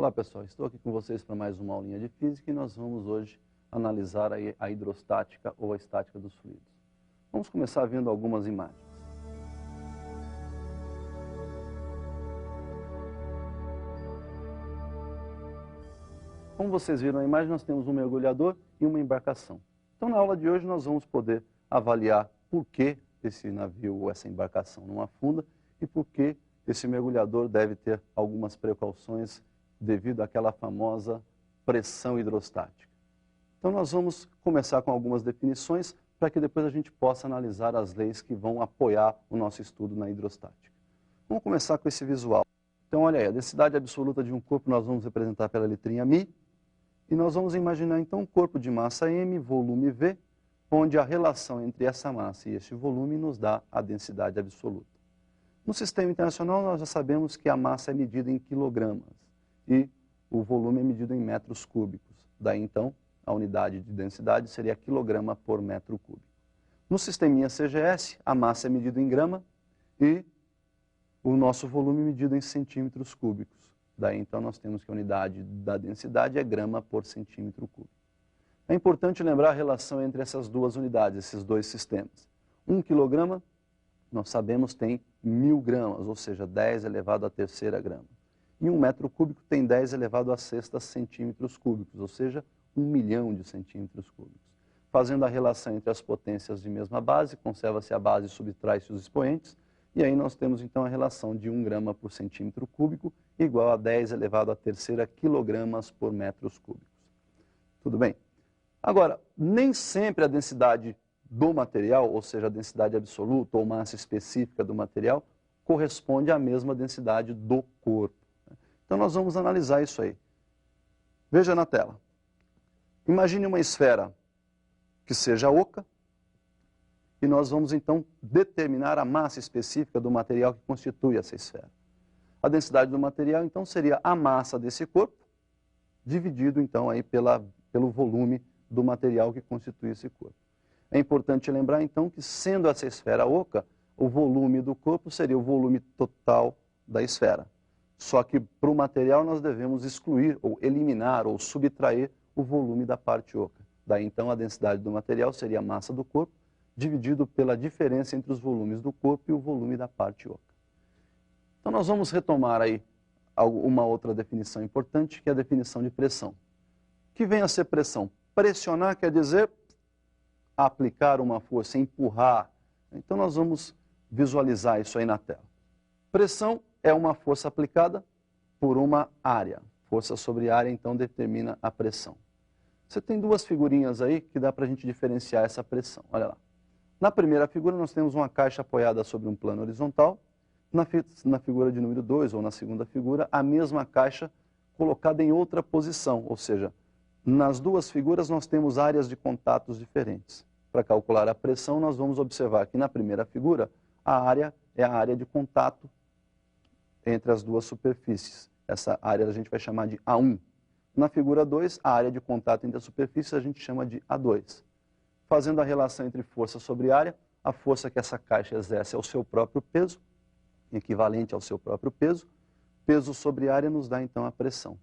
Olá pessoal, estou aqui com vocês para mais uma aulinha de física e nós vamos hoje analisar a hidrostática ou a estática dos fluidos. Vamos começar vendo algumas imagens. Como vocês viram na imagem, nós temos um mergulhador e uma embarcação. Então na aula de hoje nós vamos poder avaliar por que esse navio ou essa embarcação não afunda e por que esse mergulhador deve ter algumas precauções devido àquela famosa pressão hidrostática. Então nós vamos começar com algumas definições para que depois a gente possa analisar as leis que vão apoiar o nosso estudo na hidrostática. Vamos começar com esse visual. Então olha aí, a densidade absoluta de um corpo nós vamos representar pela letrinha μ, e nós vamos imaginar então um corpo de massa m, volume v, onde a relação entre essa massa e este volume nos dá a densidade absoluta. No sistema internacional nós já sabemos que a massa é medida em quilogramas e o volume é medido em metros cúbicos. Daí então a unidade de densidade seria quilograma por metro cúbico. No sisteminha CGS a massa é medida em grama e o nosso volume é medido em centímetros cúbicos. Daí então nós temos que a unidade da densidade é grama por centímetro cúbico. É importante lembrar a relação entre essas duas unidades, esses dois sistemas. 1 quilograma, nós sabemos, tem 1000 gramas, ou seja, 10 elevado à terceira grama. E 1 metro cúbico tem 10 elevado à sexta centímetros cúbicos, ou seja, 1 milhão de centímetros cúbicos. Fazendo a relação entre as potências de mesma base, conserva-se a base e subtrai-se os expoentes, e aí nós temos então a relação de 1 grama por centímetro cúbico igual a 10 elevado à terceira quilogramas por metros cúbicos. Tudo bem? Agora, nem sempre a densidade do material, ou seja, a densidade absoluta ou massa específica do material, corresponde à mesma densidade do corpo. Então nós vamos analisar isso aí. Veja na tela. Imagine uma esfera que seja oca e nós vamos então determinar a massa específica do material que constitui essa esfera. A densidade do material então seria a massa desse corpo dividido então aí pelo volume do material que constitui esse corpo. É importante lembrar então que sendo essa esfera oca, o volume do corpo seria o volume total da esfera. Só que para o material nós devemos excluir ou eliminar ou subtrair o volume da parte oca. Daí então a densidade do material seria a massa do corpo dividido pela diferença entre os volumes do corpo e o volume da parte oca. Então nós vamos retomar aí uma outra definição importante, que é a definição de pressão. O que vem a ser pressão? Pressionar quer dizer aplicar uma força, empurrar. Então nós vamos visualizar isso aí na tela. Pressão é uma força aplicada por uma área. Força sobre área, então, determina a pressão. Você tem duas figurinhas aí que dá para a gente diferenciar essa pressão. Olha lá. Na primeira figura nós temos uma caixa apoiada sobre um plano horizontal. Na figura de número 2, ou na segunda figura, a mesma caixa colocada em outra posição, ou seja, nas duas figuras nós temos áreas de contatos diferentes. Para calcular a pressão, nós vamos observar que na primeira figura, a área é a área de contato entre as duas superfícies. Essa área a gente vai chamar de A1. Na figura 2, a área de contato entre as superfícies a gente chama de A2. Fazendo a relação entre força sobre área, a força que essa caixa exerce é o seu próprio peso, equivalente ao seu próprio peso. Peso sobre área nos dá então a pressão.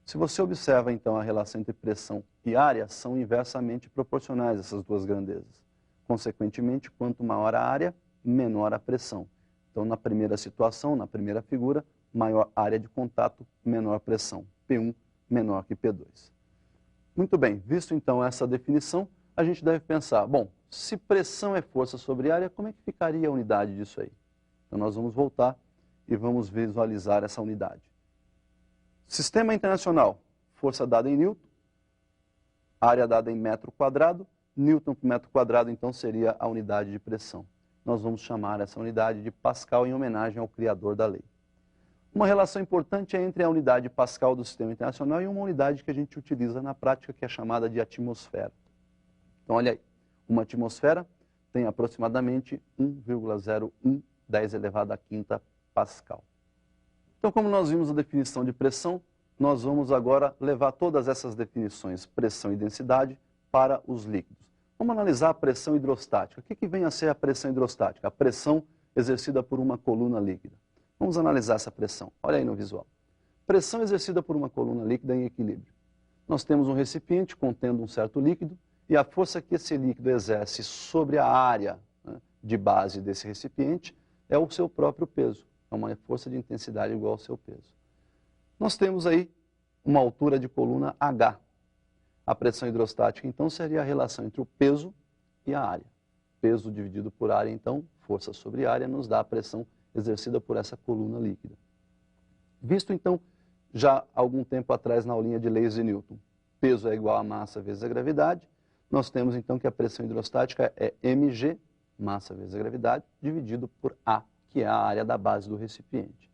Se você observa então a relação entre pressão e área, são inversamente proporcionais essas duas grandezas. Consequentemente, quanto maior a área, menor a pressão. Então na primeira situação, na primeira figura, maior área de contato, menor pressão. P1 menor que P2. Muito bem, visto então essa definição, a gente deve pensar, bom, se pressão é força sobre área, como é que ficaria a unidade disso aí? Então nós vamos voltar e vamos visualizar essa unidade. Sistema internacional, força dada em Newton, área dada em metro quadrado, Newton por metro quadrado então seria a unidade de pressão. Nós vamos chamar essa unidade de Pascal em homenagem ao criador da lei. Uma relação importante é entre a unidade Pascal do sistema internacional e uma unidade que a gente utiliza na prática que é chamada de atmosfera. Então olha aí, uma atmosfera tem aproximadamente 1,01 10 elevado à quinta Pascal. Então, como nós vimos a definição de pressão, nós vamos agora levar todas essas definições, pressão e densidade, para os líquidos. Vamos analisar a pressão hidrostática. O que vem a ser a pressão hidrostática? A pressão exercida por uma coluna líquida. Vamos analisar essa pressão. Olha aí no visual. Pressão exercida por uma coluna líquida em equilíbrio. Nós temos um recipiente contendo um certo líquido e a força que esse líquido exerce sobre a área, né, de base desse recipiente é o seu próprio peso. É uma força de intensidade igual ao seu peso. Nós temos aí uma altura de coluna H. A pressão hidrostática, então, seria a relação entre o peso e a área. Peso dividido por área, então, força sobre área, nos dá a pressão exercida por essa coluna líquida. Visto, então, já algum tempo atrás na aulinha de leis de Newton, peso é igual a massa vezes a gravidade, nós temos, então, que a pressão hidrostática é mg, massa vezes a gravidade, dividido por A, que é a área da base do recipiente.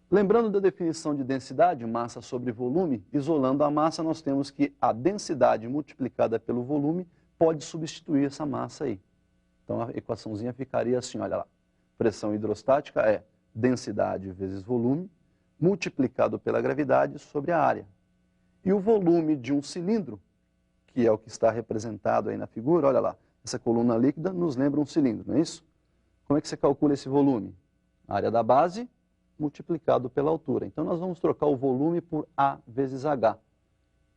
Lembrando da definição de densidade, massa sobre volume, isolando a massa, nós temos que a densidade multiplicada pelo volume pode substituir essa massa aí. Então a equaçãozinha ficaria assim, olha lá. Pressão hidrostática é densidade vezes volume, multiplicado pela gravidade sobre a área. E o volume de um cilindro, que é o que está representado aí na figura, olha lá, essa coluna líquida nos lembra um cilindro, não é isso? Como é que você calcula esse volume? A área da base multiplicado pela altura. Então, nós vamos trocar o volume por A vezes H.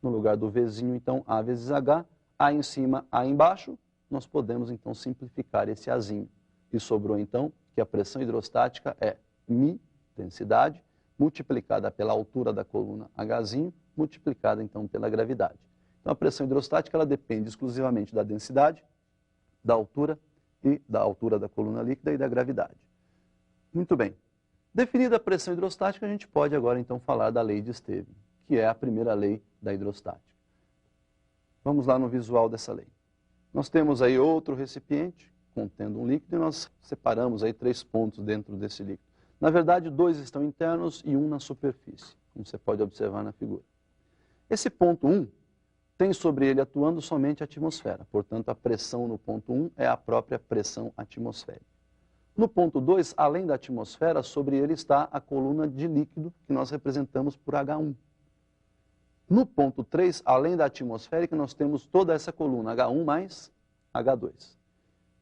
No lugar do Vzinho, então, A vezes H, A em cima, A embaixo, nós podemos, então, simplificar esse Azinho. E sobrou, então, que a pressão hidrostática é μ, densidade, multiplicada pela altura da coluna Hzinho, multiplicada, então, pela gravidade. Então, a pressão hidrostática, ela depende exclusivamente da densidade, da altura e da altura da coluna líquida e da gravidade. Muito bem. Definida a pressão hidrostática, a gente pode agora então falar da lei de Stevin, que é a primeira lei da hidrostática. Vamos lá no visual dessa lei. Nós temos aí outro recipiente contendo um líquido e nós separamos aí 3 pontos dentro desse líquido. Na verdade, 2 estão internos e 1 na superfície, como você pode observar na figura. Esse ponto 1 tem sobre ele atuando somente a atmosfera, portanto a pressão no ponto 1 é a própria pressão atmosférica. No ponto 2, além da atmosfera, sobre ele está a coluna de líquido, que nós representamos por H1. No ponto 3, além da atmosférica, nós temos toda essa coluna, H1 mais H2.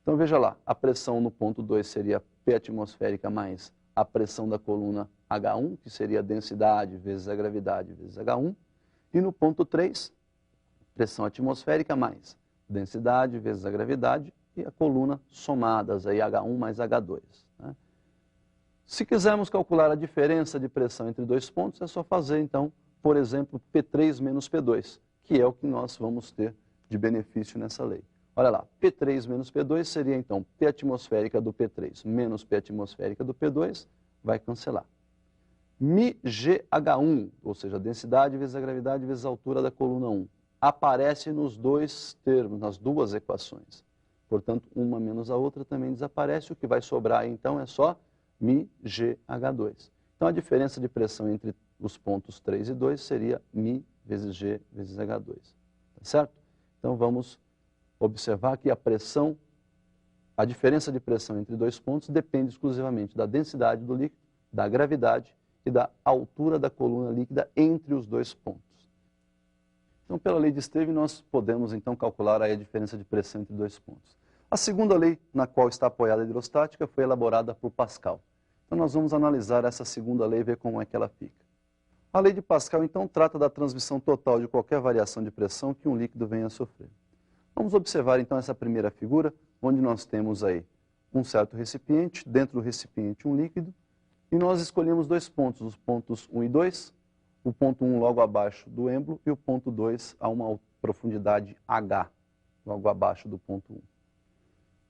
Então veja lá, a pressão no ponto 2 seria P atmosférica mais a pressão da coluna H1, que seria a densidade vezes a gravidade vezes H1. E no ponto 3, pressão atmosférica mais densidade vezes a gravidade e a coluna somadas, aí H1 mais H2. Né? Se quisermos calcular a diferença de pressão entre 2 pontos, é só fazer, então, por exemplo, P3 menos P2, que é o que nós vamos ter de benefício nessa lei. Olha lá, P3 menos P2 seria, então, P atmosférica do P3 menos P atmosférica do P2, vai cancelar. μgH1, ou seja, a densidade vezes a gravidade vezes a altura da coluna 1, aparece nos 2 termos, nas 2 equações. Portanto, uma menos a outra também desaparece. O que vai sobrar, então, é só μgH2. Então, a diferença de pressão entre os pontos 3 e 2 seria μ vezes g vezes H2. Tá certo? Então, vamos observar que a diferença de pressão entre 2 pontos depende exclusivamente da densidade do líquido, da gravidade e da altura da coluna líquida entre os 2 pontos. Então, pela lei de Stevin, nós podemos, então, calcular aí a diferença de pressão entre 2 pontos. A segunda lei na qual está apoiada a hidrostática foi elaborada por Pascal. Então, nós vamos analisar essa segunda lei e ver como é que ela fica. A lei de Pascal, então, trata da transmissão total de qualquer variação de pressão que um líquido venha a sofrer. Vamos observar, então, essa primeira figura, onde nós temos aí um certo recipiente, dentro do recipiente um líquido, e nós escolhemos 2 pontos, os pontos 1 e 2, o ponto 1 logo abaixo do êmbolo e o ponto 2 a uma profundidade H, logo abaixo do ponto 1.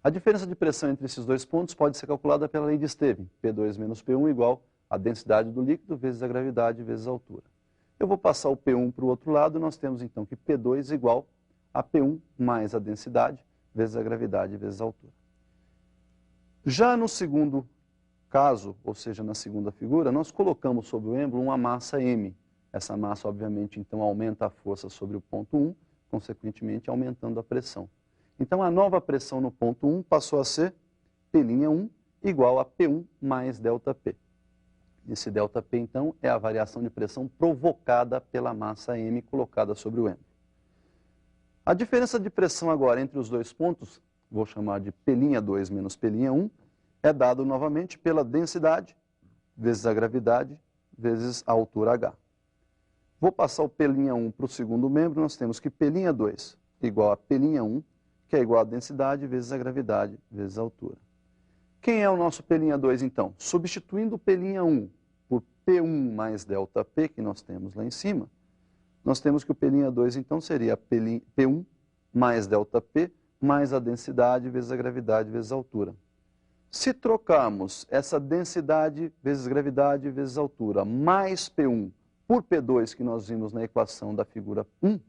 A diferença de pressão entre esses 2 pontos pode ser calculada pela lei de Stevin, P2 menos P1 igual a densidade do líquido vezes a gravidade vezes a altura. Eu vou passar o P1 para o outro lado e nós temos então que P2 igual a P1 mais a densidade vezes a gravidade vezes a altura. Já no segundo caso, ou seja, na segunda figura, nós colocamos sobre o êmbolo uma massa M. Essa massa, obviamente, então, aumenta a força sobre o ponto 1, consequentemente aumentando a pressão. Então, a nova pressão no ponto 1 passou a ser P'1 igual a P1 mais ΔP. Esse ΔP, então, é a variação de pressão provocada pela massa M colocada sobre o êmbolo. A diferença de pressão agora entre os 2 pontos, vou chamar de P'2 menos P'1, é dado novamente pela densidade vezes a gravidade vezes a altura h. Vou passar o P'1 para o segundo membro, nós temos que P'2 igual a P'1, que é igual a densidade vezes a gravidade vezes a altura. Quem é o nosso P'2 então? Substituindo o P'1 por P1 mais ΔP, que nós temos lá em cima, nós temos que o P'2 então seria P1 mais ΔP mais a densidade vezes a gravidade vezes a altura. Se trocarmos essa densidade vezes gravidade vezes altura mais P1 por P2 que nós vimos na equação da figura 1,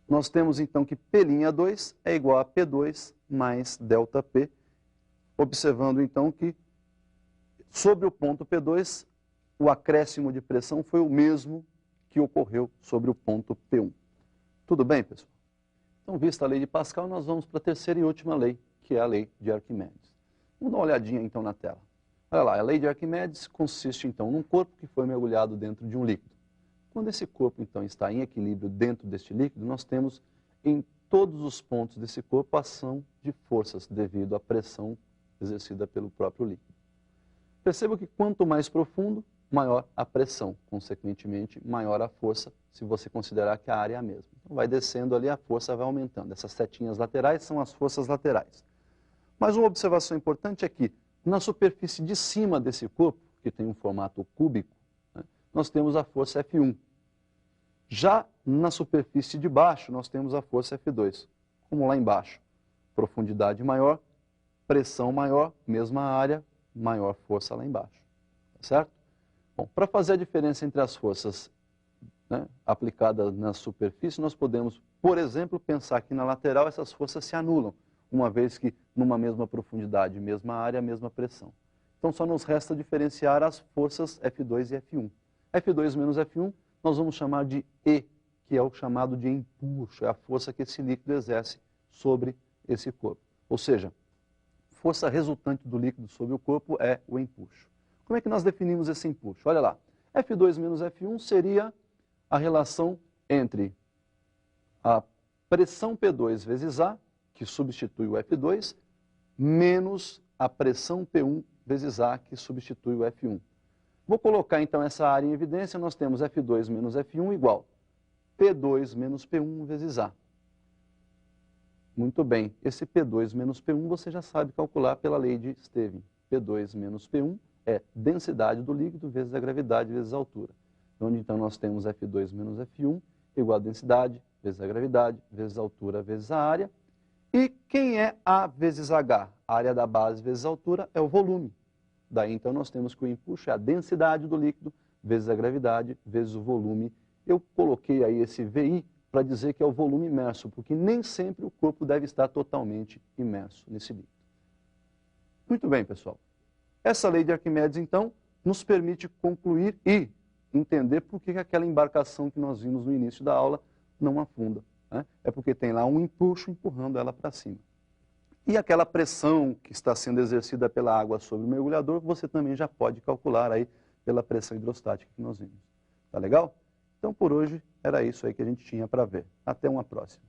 nós temos então que P'2 é igual a P2 mais ΔP, observando então que sobre o ponto P2 o acréscimo de pressão foi o mesmo que ocorreu sobre o ponto P1. Tudo bem, pessoal? Então, vista a lei de Pascal, nós vamos para a terceira e última lei, que é a lei de Arquimedes. Vamos dar uma olhadinha então na tela. Olha lá, a lei de Arquimedes consiste então num corpo que foi mergulhado dentro de um líquido. Quando esse corpo então está em equilíbrio dentro deste líquido, nós temos em todos os pontos desse corpo a ação de forças devido à pressão exercida pelo próprio líquido. Perceba que quanto mais profundo, maior a pressão, consequentemente maior a força, se você considerar que a área é a mesma. Então, vai descendo ali, a força vai aumentando. Essas setinhas laterais são as forças laterais. Mas uma observação importante é que na superfície de cima desse corpo, que tem um formato cúbico, né, nós temos a força F1. Já na superfície de baixo, nós temos a força F2. Como lá embaixo, profundidade maior, pressão maior, mesma área, maior força lá embaixo. Tá certo? Bom, para fazer a diferença entre as forças, né, aplicadas na superfície, nós podemos, por exemplo, pensar que na lateral essas forças se anulam, uma vez que numa mesma profundidade, mesma área, mesma pressão. Então só nos resta diferenciar as forças F2 e F1. F2 menos F1 nós vamos chamar de E, que é o chamado de empuxo, é a força que esse líquido exerce sobre esse corpo. Ou seja, força resultante do líquido sobre o corpo é o empuxo. Como é que nós definimos esse empuxo? Olha lá, F2 menos F1 seria a relação entre a pressão P2 vezes A, que substitui o F2, menos a pressão P1 vezes A, que substitui o F1. Vou colocar então essa área em evidência, nós temos F2 menos F1 igual P2 menos P1 vezes A. Muito bem, esse P2 menos P1 você já sabe calcular pela lei de Stevin. P2 menos P1 é densidade do líquido vezes a gravidade vezes a altura. Onde então nós temos F2 menos F1 igual a densidade vezes a gravidade vezes a altura vezes a área. E quem é A vezes H? A área da base vezes a altura é o volume. Daí então nós temos que o empuxo é a densidade do líquido vezes a gravidade vezes o volume. Eu coloquei aí esse VI para dizer que é o volume imerso, porque nem sempre o corpo deve estar totalmente imerso nesse líquido. Muito bem, pessoal. Essa lei de Arquimedes, então, nos permite concluir e entender por que aquela embarcação que nós vimos no início da aula não afunda, né? É porque tem lá um empuxo empurrando ela para cima. E aquela pressão que está sendo exercida pela água sobre o mergulhador, você também já pode calcular aí pela pressão hidrostática que nós vimos. Tá legal? Então, por hoje, era isso aí que a gente tinha para ver. Até uma próxima.